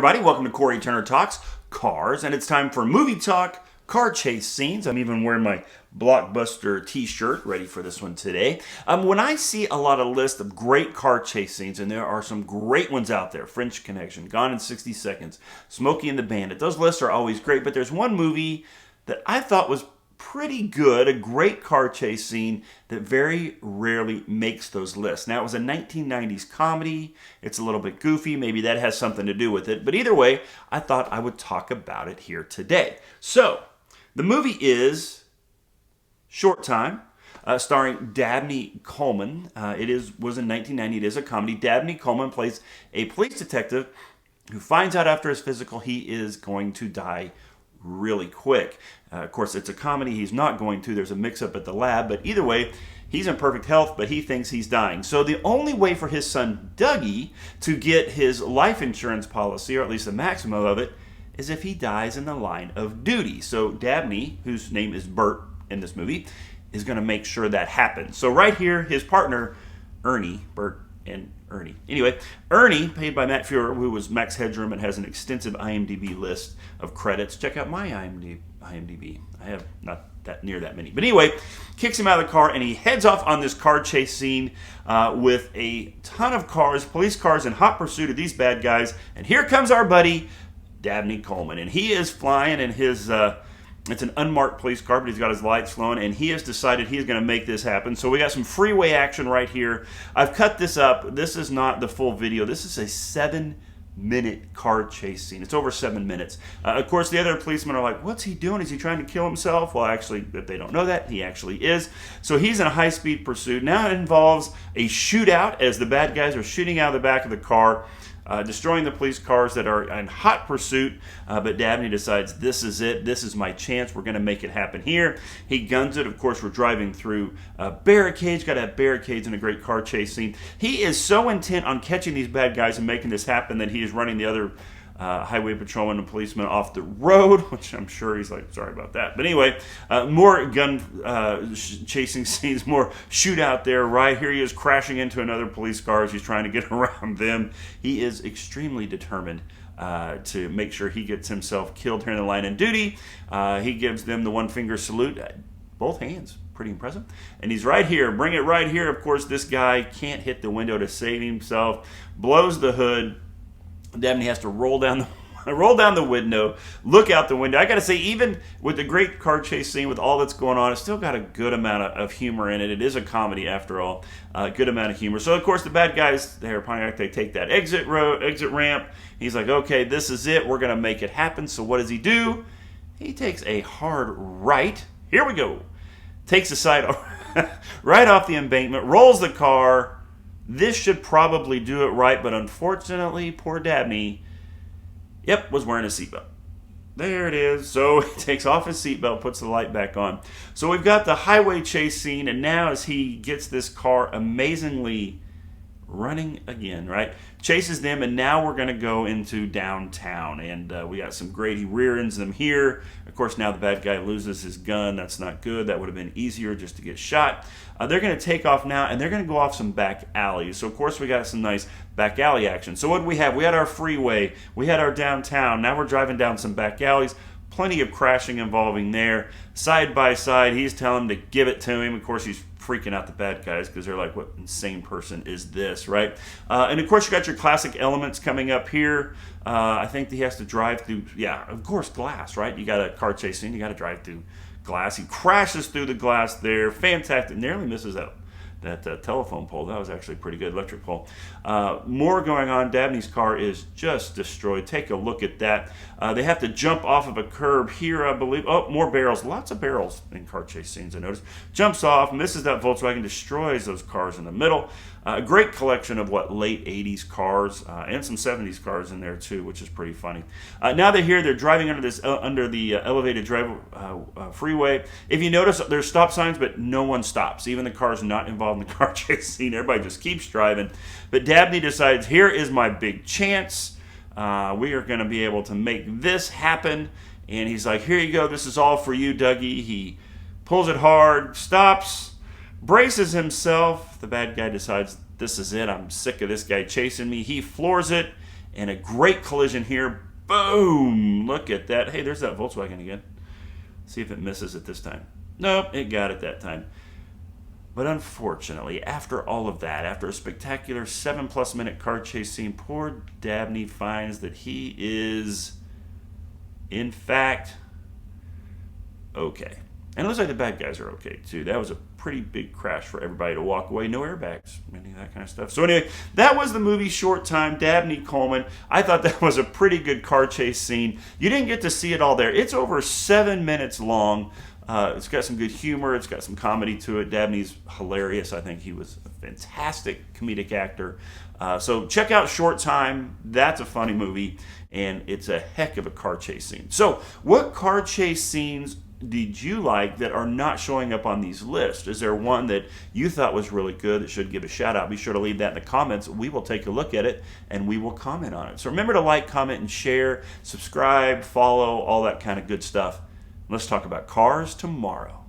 everybody. Welcome to Cory Turner Talks Cars, and it's time for movie talk, car chase scenes. I'm even wearing my Blockbuster t-shirt, ready for this one today. When I see a lot of lists of great car chase scenes, and there are some great ones out there, French Connection, Gone in 60 Seconds, Smokey and the Bandit, those lists are always great, but there's one movie that I thought was pretty good, a great car chase scene that very rarely makes those lists. Now, it was a 1990s comedy. It's a little bit goofy. Maybe that has something to do with it. But either way, I thought I would talk about it here today. So, the movie is Short Time, starring Dabney Coleman. Was in 1990. It is a comedy. Dabney Coleman plays a police detective who finds out after his physical he is going to die really quick. Of course, it's a comedy. He's not going to. There's a mix-up at the lab. But either way, he's in perfect health, but he thinks he's dying. So the only way for his son, Dougie, to get his life insurance policy, or at least the maximum of it, is if he dies in the line of duty. So Dabney, whose name is Bert in this movie, is going to make sure that happens. So right here, his partner, Ernie, Bert and Ernie. Anyway, Ernie, played by Matt Fuhrer, who was Max Headroom and has an extensive IMDb list of credits. Check out my IMDb. I have not that near that many. But anyway, kicks him out of the car and he heads off on this car chase scene with a ton of cars, police cars in hot pursuit of these bad guys. And here comes our buddy, Dabney Coleman. And he is flying in his... It's an unmarked police car, but he's got his lights flowing, and he has decided he's going to make this happen. So we got some freeway action right here. I've cut this up. This is not the full video. This is a 7-minute car chase scene. It's over 7 minutes. Of course, the other policemen are like, what's he doing? Is he trying to kill himself? Well, actually, if they don't know that, he actually is. So he's in a high-speed pursuit. Now it involves a shootout as the bad guys are shooting out of the back of the car, destroying the police cars that are in hot pursuit, but Dabney decides this is it, this is my chance, we're going to make it happen here. He guns it. Of course, we're driving through barricades, got to have barricades in a great car chase scene. He is so intent on catching these bad guys and making this happen that he is running the other highway patrolman and policeman off the road, which I'm sure he's like, sorry about that. But anyway, more gun chasing scenes, more shootout there. Right here he is crashing into another police car as he's trying to get around them. He is extremely determined to make sure he gets himself killed here in the line of duty. He gives them the one-finger salute, both hands. Pretty impressive. And he's right here. Bring it right here. Of course, this guy can't hit the window to save himself. Blows the hood. Dabney has to roll down the window, look out the window. I got to say, even with the great car chase scene, with all that's going on, it's still got a good amount of humor in it. It is a comedy, after all. Good amount of humor. So, of course, the bad guys there, they take that exit ramp. He's like, okay, this is it. We're going to make it happen. So what does he do? He takes a hard right. Here we go. Takes a side right off the embankment, rolls the car. This should probably do it right, but unfortunately, poor Dabney, was wearing a seatbelt. There it is. So he takes off his seatbelt, puts the light back on. So we've got the highway chase scene, and now as he gets this car amazingly running again, right? Chases them, and now we're going to go into downtown, and we got some great, he rear ends them here. Of course, now the bad guy loses his gun. That's not good. That would have been easier just to get shot. They're going to take off now, and they're going to go off some back alleys. So, of course, we got some nice back alley action. So what do we have? We had our freeway. We had our downtown. Now we're driving down some back alleys. Plenty of crashing involving there. Side by side, he's telling them to give it to him. Of course, he's freaking out the bad guys because they're like, what insane person is this, right? And of course, you got your classic elements coming up here. I think he has to drive through, of course, glass, right? You got a car chasing, you got to drive through glass. He crashes through the glass there. Fantastic. Nearly misses that telephone pole. That was actually pretty good, electric pole. More going on. Dabney's car is just destroyed. Take a look at that. They have to jump off of a curb here, I believe. Oh, more barrels. Lots of barrels in car chase scenes, I noticed. Jumps off, misses that Volkswagen, destroys those cars in the middle. A great collection of late 80s cars and some 70s cars in there too, which is pretty funny. Now they're driving under the elevated freeway. If you notice, there's stop signs, but no one stops. Even the cars not involved in the car chase scene. Everybody just keeps driving. But Dabney decides, here is my big chance. We are going to be able to make this happen. And he's like, here you go. This is all for you, Dougie. He pulls it hard, stops, braces himself. The bad guy decides, this is it. I'm sick of this guy chasing me. He floors it and a great collision here. Boom! Look at that. Hey, there's that Volkswagen again. See if it misses it this time. Nope, it got it that time. But unfortunately, after all of that, after a spectacular 7+ minute car chase scene, poor Dabney finds that he is, in fact, okay. And it looks like the bad guys are okay, too. That was a pretty big crash for everybody to walk away. No airbags, any of that kind of stuff. So anyway, that was the movie Short Time, Dabney Coleman. I thought that was a pretty good car chase scene. You didn't get to see it all there. It's over 7 minutes long. It's got some good humor. It's got some comedy to it. Dabney's hilarious. I think he was a fantastic comedic actor. So check out Short Time. That's a funny movie, and it's a heck of a car chase scene. So what car chase scenes did you like that are not showing up on these lists? Is there one that you thought was really good that should give a shout out? Be sure to leave that in the comments. We will take a look at it, and we will comment on it. So remember to like, comment, and share, subscribe, follow, all that kind of good stuff. Let's talk about cars tomorrow.